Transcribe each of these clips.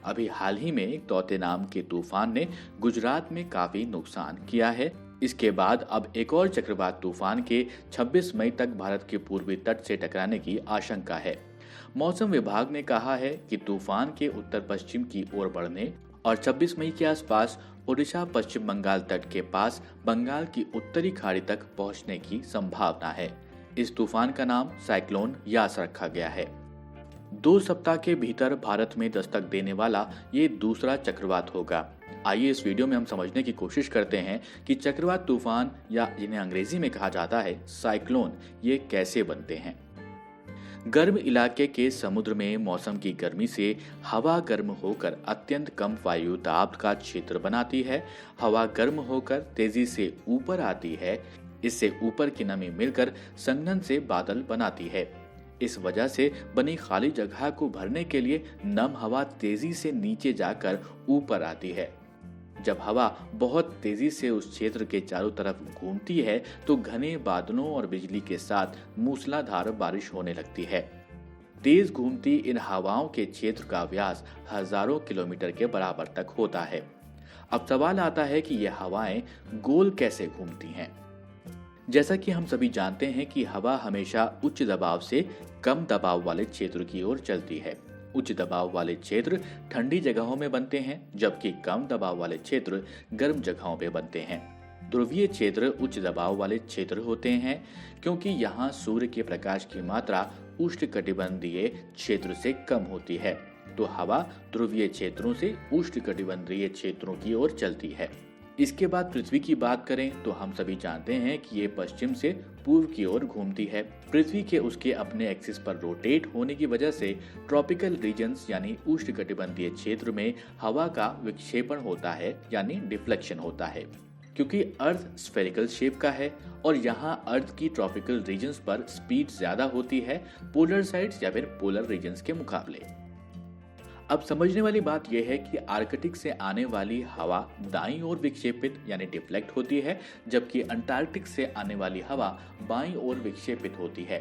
अभी हाल ही में एक तौते नाम के तूफान ने गुजरात में काफी नुकसान किया है। इसके बाद अब एक और चक्रवात तूफान के 26 मई तक भारत के पूर्वी तट से टकराने की आशंका है। मौसम विभाग ने कहा है कि तूफान के उत्तर पश्चिम की ओर बढ़ने और 26 मई के आसपास ओडिशा पश्चिम बंगाल तट के पास बंगाल की उत्तरी खाड़ी तक पहुंचने की संभावना है। इस तूफान का नाम साइक्लोन यास रखा गया है। 2 सप्ताह के भीतर भारत में दस्तक देने वाला ये दूसरा चक्रवात होगा। आइए इस वीडियो में हम समझने की कोशिश करते हैं कि चक्रवात तूफान या जिन्हें अंग्रेजी में कहा जाता है साइक्लोन, ये कैसे बनते हैं। गर्म इलाके के समुद्र में मौसम की गर्मी से हवा गर्म होकर अत्यंत कम वायु दाब का क्षेत्र बनाती है। हवा गर्म होकर तेजी से ऊपर आती है। इससे ऊपर की नमी मिलकर संघनन से बादल बनाती है। इस वजह से बनी खाली जगह को भरने के लिए नम हवा तेजी से नीचे जाकर ऊपर आती है। जब हवा बहुत तेजी से उस क्षेत्र के चारों तरफ घूमती है तो घने बादलों और बिजली के साथ मूसलाधार बारिश होने लगती है। तेज घूमती इन हवाओं के क्षेत्र का व्यास हजारों किलोमीटर के बराबर तक होता है। अब सवाल आता है कि यह हवाएं गोल कैसे घूमती हैं। जैसा कि हम सभी जानते हैं कि हवा हमेशा उच्च दबाव से कम दबाव वाले क्षेत्र की ओर चलती है। उच्च दबाव वाले क्षेत्र ठंडी जगहों में बनते हैं, जबकि कम दबाव वाले क्षेत्र गर्म जगहों में बनते हैं। ध्रुवीय क्षेत्र उच्च दबाव वाले क्षेत्र होते हैं क्योंकि यहाँ सूर्य के प्रकाश की मात्रा उष्णकटिबंधीय क्षेत्र से कम होती है, तो हवा ध्रुवीय क्षेत्रों से उष्णकटिबंधीय क्षेत्रों की ओर चलती है। इसके बाद पृथ्वी की बात करें तो हम सभी जानते हैं कि ये पश्चिम से पूर्व की ओर घूमती है। पृथ्वी के उसके अपने एक्सिस पर रोटेट होने की वजह से ट्रॉपिकल रीजन्स यानी उष्णकटिबंधीय क्षेत्र में हवा का विक्षेपण होता है यानी डिफ्लेक्शन होता है। क्योंकि अर्थ स्फेरिकल शेप का है और यहाँ अर्थ की ट्रॉपिकल रीजन्स पर स्पीड ज्यादा होती है पोलर साइड्स या फिर पोलर रीजन्स के मुकाबले। अब समझने वाली बात यह है कि आर्कटिक से आने वाली हवा दाईं ओर विक्षेपित यानी डिफ्लेक्ट होती है, जबकि अंटार्कटिक से आने वाली हवा बाईं ओर विक्षेपित होती है।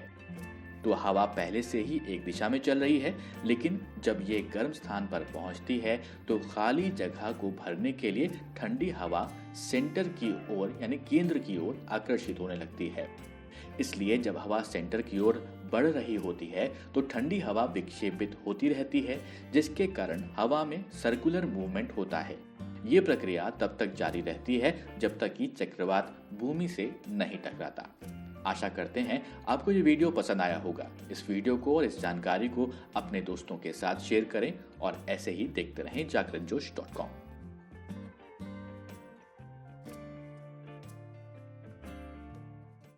तो हवा पहले से ही एक दिशा में चल रही है, लेकिन जब ये गर्म स्थान पर पहुंचती है तो खाली जगह को भरने के लिए ठंडी हवा सेंटर की ओर यानी केंद्र की ओर आकर्षित होने लगती है। इसलिए जब हवा सेंटर की ओर बढ़ रही होती है तो ठंडी हवा विक्षेपित होती रहती है, जिसके कारण हवा में सर्कुलर मूवमेंट होता है। ये प्रक्रिया तब तक जारी रहती है जब तक कि चक्रवात भूमि से नहीं टकराता। आशा करते हैं आपको ये वीडियो पसंद आया होगा। इस वीडियो को और इस जानकारी को अपने दोस्तों के साथ शेयर करें और ऐसे ही देखते रहें जागरणजोश.com।